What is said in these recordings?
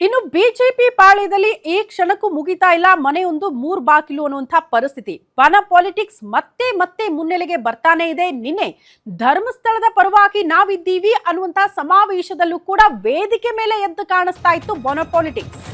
ಇನ್ನು ಬಿಜೆಪಿ ಪಾಳ್ಯದಲ್ಲಿ ಈ ಕ್ಷಣಕ್ಕೂ ಮುಗಿತಾ ಇಲ್ಲ ಮನೆಯೊಂದು ಮೂರ್ ಬಾಗಿಲು ಅನ್ನುವಂಥ ಪರಿಸ್ಥಿತಿ. ಬನ ಪಾಲಿಟಿಕ್ಸ್ ಮತ್ತೆ ಮತ್ತೆ ಮುನ್ನೆಲೆಗೆ ಬರ್ತಾನೆ ಇದೆ. ನಿನ್ನೆ ಧರ್ಮಸ್ಥಳದ ಪರವಾಗಿ ನಾವಿದ್ದೀವಿ ಅನ್ನುವಂಥ ಸಮಾವೇಶದಲ್ಲೂ ಕೂಡ ವೇದಿಕೆ ಮೇಲೆ ಎದ್ದು ಕಾಣಿಸ್ತಾ ಇತ್ತು ಬನ ಪಾಲಿಟಿಕ್ಸ್.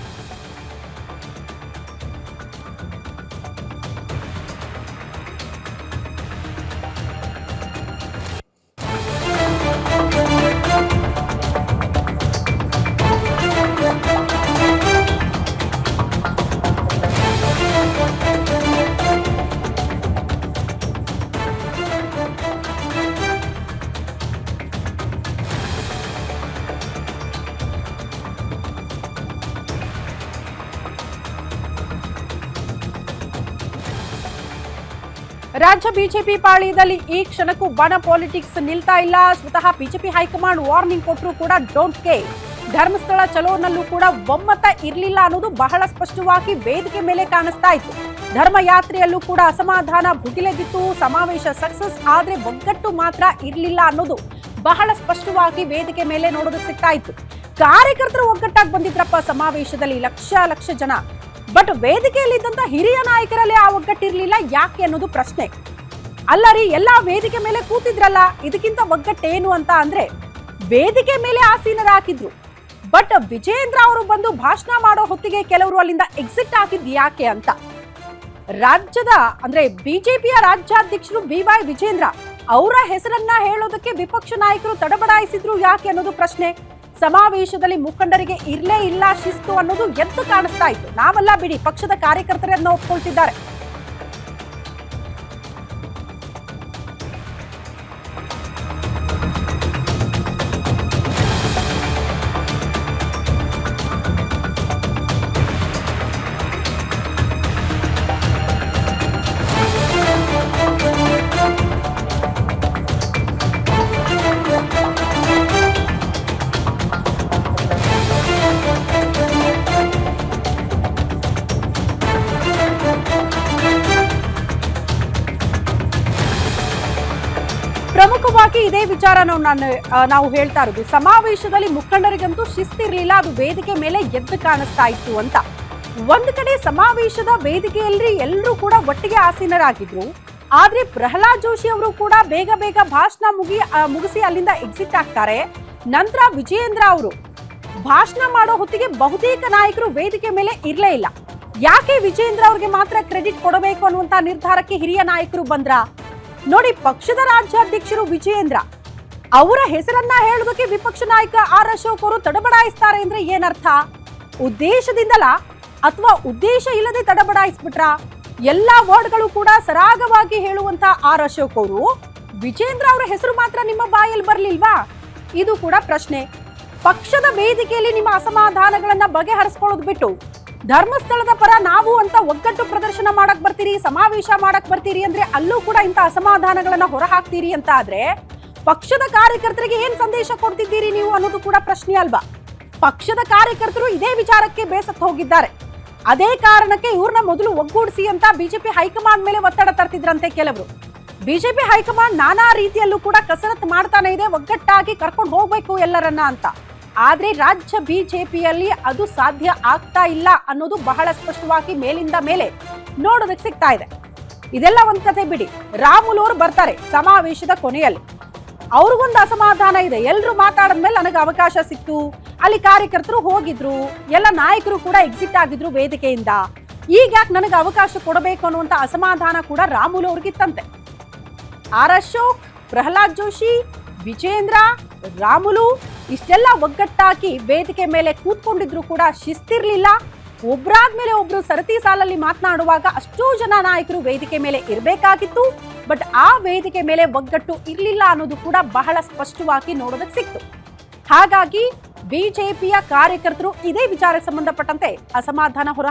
ರಾಜ್ಯ ಬಿಜೆಪಿ ಪಾಳ್ಯದಲ್ಲಿ ಈ ಕ್ಷಣಕ್ಕೂ ಬನ ಪಾಲಿಟಿಕ್ಸ್ ನಿಲ್ತಾ ಇಲ್ಲ. ಸ್ವತಃ ಬಿಜೆಪಿ ಹೈಕಮಾಂಡ್ ವಾರ್ನಿಂಗ್ ಕೊಟ್ಟರು ಕೂಡ ಡೋಂಟ್ ಕೇರ್. ಧರ್ಮಸ್ಥಳ ಚಲೋನಲ್ಲೂ ಕೂಡ ಒಮ್ಮತ ಇರಲಿಲ್ಲ ಅನ್ನೋದು ಬಹಳ ಸ್ಪಷ್ಟವಾಗಿ ವೇದಿಕೆ ಮೇಲೆ ಕಾಣಿಸ್ತಾ ಇತ್ತು. ಧರ್ಮ ಯಾತ್ರೆಯಲ್ಲೂ ಕೂಡ ಅಸಮಾಧಾನ ಭುಗಿಲೆದ್ದಿತ್ತು. ಸಮಾವೇಶ ಸಕ್ಸಸ್ ಆದ್ರೆ ಒಗ್ಗಟ್ಟು ಮಾತ್ರ ಇರಲಿಲ್ಲ ಅನ್ನೋದು ಬಹಳ ಸ್ಪಷ್ಟವಾಗಿ ವೇದಿಕೆ ಮೇಲೆ ನೋಡೋದಕ್ಕೆ ಸಿಗ್ತಾ ಇತ್ತು. ಕಾರ್ಯಕರ್ತರು ಒಗ್ಗಟ್ಟಾಗಿ ಬಂದಿದ್ರಪ್ಪ ಸಮಾವೇಶದಲ್ಲಿ ಲಕ್ಷ ಜನ. ಬಟ್ ವೇದಿಕೆಯಲ್ಲಿದ್ದಂತ ಹಿರಿಯ ನಾಯಕರಲ್ಲಿ ಆ ಒಗ್ಗಟ್ಟಿರ್ಲಿಲ್ಲ. ಯಾಕೆ ಅನ್ನೋದು ಪ್ರಶ್ನೆ. ಅಲ್ಲ ರೀ, ಎಲ್ಲಾ ವೇದಿಕೆ ಮೇಲೆ ಕೂತಿದ್ರಲ್ಲ, ಇದಕ್ಕಿಂತ ಒಗ್ಗಟ್ಟೇನು ಅಂತ ಅಂದ್ರೆ ವೇದಿಕೆ ಮೇಲೆ ಆಸೀನರಾಕಿದ್ರು. ಬಟ್ ವಿಜೇಂದ್ರ ಅವರು ಬಂದು ಭಾಷಣ ಮಾಡೋ ಹೊತ್ತಿಗೆ ಕೆಲವರು ಅಲ್ಲಿಂದ ಎಕ್ಸಿಟ್ ಆಗಿದ್ ಯಾಕೆ ಅಂತ. ರಾಜ್ಯದ ಅಂದ್ರೆ ಬಿಜೆಪಿಯ ರಾಜ್ಯಾಧ್ಯಕ್ಷರು BY ವಿಜೇಂದ್ರ ಅವರ ಹೆಸರನ್ನ ಹೇಳೋದಕ್ಕೆ ವಿಪಕ್ಷ ನಾಯಕರು ತಡಬಡಾಯಿಸಿದ್ರು ಯಾಕೆ ಅನ್ನೋದು ಪ್ರಶ್ನೆ. ಸಮಾವೇಶದಲ್ಲಿ ಮುಖಂಡರಿಗೆ ಇರ್ಲೇ ಇಲ್ಲ ಶಿಸ್ತು ಅನ್ನೋದು ಎದ್ದು ಕಾಣಿಸ್ತಾ ಇತ್ತು. ನಾವೆಲ್ಲ ಬಿಡಿ, ಪಕ್ಷದ ಕಾರ್ಯಕರ್ತರನ್ನ ಒಪ್ಕೊಳ್ತಿದ್ದಾರೆ. ಪ್ರಮುಖವಾಗಿ ಇದೇ ವಿಚಾರ ನಾವು ಹೇಳ್ತಾ ಇರೋದು. ಸಮಾವೇಶದಲ್ಲಿ ಮುಖಂಡರಿಗಂತೂ ಶಿಸ್ತಿರ್ಲಿಲ್ಲ, ಅದು ವೇದಿಕೆ ಮೇಲೆ ಎದ್ದು ಕಾಣಿಸ್ತಾ ಇತ್ತು ಅಂತ. ಒಂದು ಕಡೆ ಸಮಾವೇಶದ ವೇದಿಕೆಯಲ್ಲಿ ಎಲ್ಲರೂ ಕೂಡ ಒಟ್ಟಿಗೆ ಆಸೀನರಾಗಿದ್ರು. ಆದ್ರೆ ಪ್ರಹ್ಲಾದ್ ಜೋಶಿ ಅವರು ಕೂಡ ಬೇಗ ಭಾಷಣ ಮುಗಿಸಿ ಅಲ್ಲಿಂದ ಎಕ್ಸಿಟ್ ಆಗ್ತಾರೆ. ನಂತರ ವಿಜಯೇಂದ್ರ ಅವರು ಭಾಷಣ ಮಾಡೋ ಹೊತ್ತಿಗೆ ಬಹುತೇಕ ನಾಯಕರು ವೇದಿಕೆ ಮೇಲೆ ಇರ್ಲೇ ಇಲ್ಲ. ಯಾಕೆ ವಿಜಯೇಂದ್ರ ಅವ್ರಿಗೆ ಮಾತ್ರ ಕ್ರೆಡಿಟ್ ಕೊಡಬೇಕು ಅನ್ನುವಂತ ನಿರ್ಧಾರಕ್ಕೆ ಹಿರಿಯ ನಾಯಕರು ಬಂದ್ರ ನೋಡಿ. ಪಕ್ಷದ ರಾಜ್ಯಾಧ್ಯಕ್ಷರು ವಿಜಯೇಂದ್ರ ಅವರ ಹೆಸರನ್ನ ಹೇಳೋದಕ್ಕೆ ವಿಪಕ್ಷ ನಾಯಕ ಆರ್ ಅಶೋಕ್ ಅವರು ತಡಬಡಾಯಿಸ್ತಾರೆ ಅಂದ್ರೆ ಏನರ್ಥ? ಉದ್ದೇಶದಿಂದಲ ಅಥವಾ ಉದ್ದೇಶ ಇಲ್ಲದೆ ತಡಬಡಾಯಿಸ್ಬಿಟ್ರ? ಎಲ್ಲಾ ವರ್ಡ್ಗಳು ಕೂಡ ಸರಾಗವಾಗಿ ಹೇಳುವಂತ ಆರ್ ಅಶೋಕ್ ಅವರು ವಿಜೇಂದ್ರ ಅವರ ಹೆಸರು ಮಾತ್ರ ನಿಮ್ಮ ಬಾಯಲ್ಲಿ ಬರ್ಲಿಲ್ವಾ? ಇದು ಕೂಡ ಪ್ರಶ್ನೆ. ಪಕ್ಷದ ವೇದಿಕೆಯಲ್ಲಿ ನಿಮ್ಮ ಅಸಮಾಧಾನಗಳನ್ನ ಬಗೆಹರಿಸ್ಕೊಳ್ಳೋದು ಬಿಟ್ಟು ಧರ್ಮಸ್ಥಳದ ಪರ ನಾವು ಅಂತ ಒಗ್ಗಟ್ಟು ಪ್ರದರ್ಶನ ಮಾಡಕ್ ಬರ್ತೀರಿ, ಸಮಾವೇಶ ಮಾಡಕ್ ಬರ್ತೀರಿ ಅಂದ್ರೆ ಅಲ್ಲೂ ಕೂಡ ಇಂಥ ಅಸಮಾಧಾನಗಳನ್ನ ಹೊರ ಹಾಕ್ತೀರಿ ಅಂತ ಆದ್ರೆ ಪಕ್ಷದ ಕಾರ್ಯಕರ್ತರಿಗೆ ಏನ್ ಸಂದೇಶ ಕೊಡ್ತಿದ್ದೀರಿ ನೀವು ಅನ್ನೋದು ಕೂಡ ಪ್ರಶ್ನೆ ಅಲ್ವಾ? ಪಕ್ಷದ ಕಾರ್ಯಕರ್ತರು ಇದೇ ವಿಚಾರಕ್ಕೆ ಬೇಸತ್ತು ಹೋಗಿದ್ದಾರೆ. ಅದೇ ಕಾರಣಕ್ಕೆ ಇವ್ರನ್ನ ಮೊದಲು ಒಗ್ಗೂಡಿಸಿ ಅಂತ ಬಿಜೆಪಿ ಹೈಕಮಾಂಡ್ ಮೇಲೆ ಒತ್ತಡ ತರ್ತಿದ್ರಂತೆ ಕೆಲವರು. ಬಿಜೆಪಿ ಹೈಕಮಾಂಡ್ ನಾನಾ ರೀತಿಯಲ್ಲೂ ಕೂಡ ಕಸರತ್ತು ಮಾಡ್ತಾನೆ ಇದೆ, ಒಗ್ಗಟ್ಟಾಗಿ ಕರ್ಕೊಂಡು ಹೋಗ್ಬೇಕು ಎಲ್ಲರನ್ನ ಅಂತ. ಆದ್ರೆ ರಾಜ್ಯ ಬಿಜೆಪಿಯಲ್ಲಿ ಅದು ಸಾಧ್ಯ ಆಗ್ತಾ ಇಲ್ಲ ಅನ್ನೋದು ಬಹಳ ಸ್ಪಷ್ಟವಾಗಿ ಮೇಲಿಂದ ಮೇಲೆ ನೋಡೋದಕ್ಕೆ ಸಿಗ್ತಾ ಇದೆ. ಇದೆಲ್ಲ ಒಂದ್ ಕಥೆ ಬಿಡಿ. ರಾಮುಲು ಅವರು ಬರ್ತಾರೆ ಸಮಾವೇಶದ ಕೊನೆಯಲ್ಲಿ. ಅವ್ರಿಗೊಂದು ಅಸಮಾಧಾನ ಇದೆ. ಎಲ್ರು ಮಾತಾಡಿದ್ಮೇಲೆ ನನಗೆ ಅವಕಾಶ ಸಿಕ್ತು, ಅಲ್ಲಿ ಕಾರ್ಯಕರ್ತರು ಹೋಗಿದ್ರು, ಎಲ್ಲ ನಾಯಕರು ಕೂಡ ಎಕ್ಸಿಟ್ ಆಗಿದ್ರು ವೇದಿಕೆಯಿಂದ, ಈಗ ಯಾಕೆ ನನಗೆ ಅವಕಾಶ ಕೊಡಬೇಕು ಅನ್ನುವಂತ ಅಸಮಾಧಾನ ಕೂಡ ರಾಮುಲು ಅವ್ರಿಗಿತ್ತಂತೆ. ಆರ್ ಅಶೋಕ್, ಪ್ರಹ್ಲಾದ್ ಜೋಶಿ, ವಿಜೇಂದ್ರ, ರಾಮುಲು ಇಷ್ಟೆಲ್ಲ ಒಗ್ಗಟ್ಟಾಗಿ ವೇದಿಕೆ ಮೇಲೆ ಕೂತ್ಕೊಂಡಿದ್ರು ಕೂಡ ಶಿಸ್ತಿರ್ಲಿಲ್ಲ. ಒಬ್ರಾದ್ಮೇಲೆ ಒಬ್ರು ಸರತಿ ಸಾಲಲ್ಲಿ ಮಾತನಾಡುವಾಗ ಅಷ್ಟೋ ಜನ ನಾಯಕರು ವೇದಿಕೆ ಮೇಲೆ ಇರಬೇಕಾಗಿತ್ತು. ಬಟ್ ಆ ವೇದಿಕೆ ಮೇಲೆ ಒಗ್ಗಟ್ಟು ಇರ್ಲಿಲ್ಲ ಅನ್ನೋದು ಕೂಡ ಬಹಳ ಸ್ಪಷ್ಟವಾಗಿ ನೋಡೋದಕ್ಕೆ ಸಿಕ್ತು. ಹಾಗಾಗಿ ಬಿಜೆಪಿಯ ಕಾರ್ಯಕರ್ತರು ಇದೇ ವಿಚಾರಕ್ಕೆ ಸಂಬಂಧಪಟ್ಟಂತೆ ಅಸಮಾಧಾನ ಹೊರ